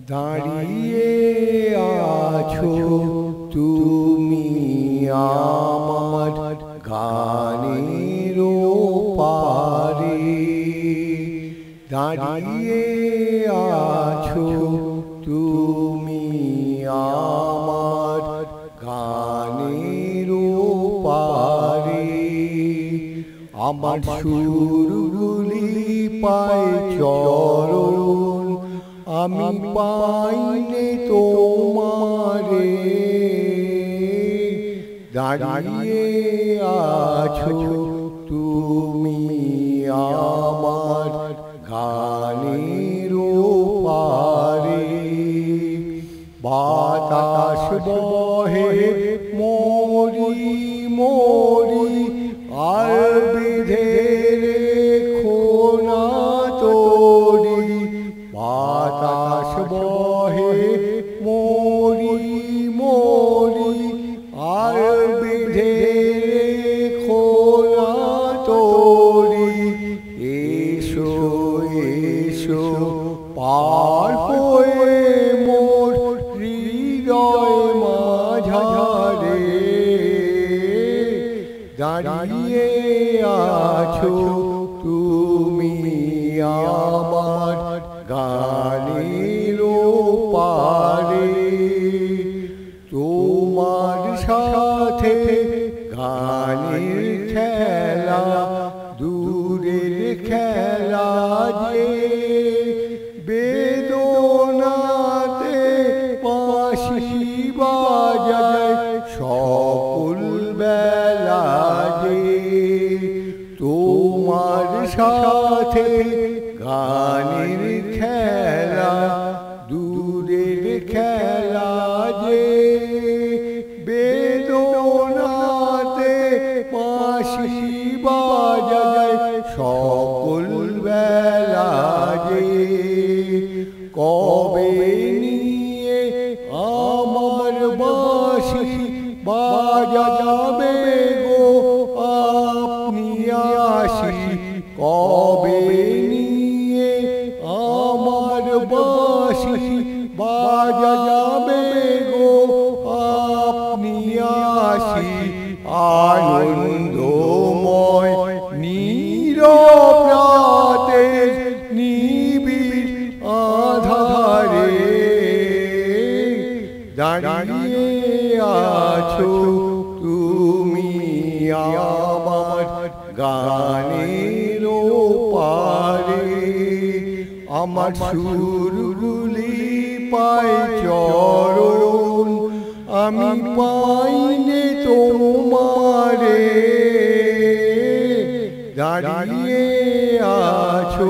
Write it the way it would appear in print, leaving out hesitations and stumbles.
দাঁড়িয়ে আছো তুমি আমার গানের পারে, দাঁড়িয়ে আছো তুমি আমার গানের পারে। আমার সুরগুলি পায় চরণ, আমি পাইলে তোমারে। দাঁড়িয়ে আছো তুমি আমার গানের পারে। বাতাস বহে মরি মরি, আর বেঁধে রেখো না তোরি। বাতাস বহে মরি মরি, আর বেঁধে রেখো না তোরি। এসো এসো পার হয়ে মোর হৃদয় মাঝারে। দাঁড়িয়ে আছো তুমি আমার গানের পারে। তোমার সাথে গানের খেলা দূরের খেলা যে, বেদনাতে বাঁশি বাজায় সকল বেলা যে। তোমার সাথে গানের খেলা দূরের খেলা যে, বেদনাতে বাঁশি বাজায় সকল বেলা যে। কবে নিয়ে আমার বাঁশি বাজাবে গো আপনি আসি। কবে নিয়ে আমার বাঁশি বাজাবে গো আপনি আসি। আনন্দময় নীরব রাতের নিবিড় আধারে। দাঁড়িয়ে আছো তুমি আমার গানের পারে। আমার সুরগুলি পায় চরণ, আমি পাইনে তোমারে। দাঁড়িয়ে আছো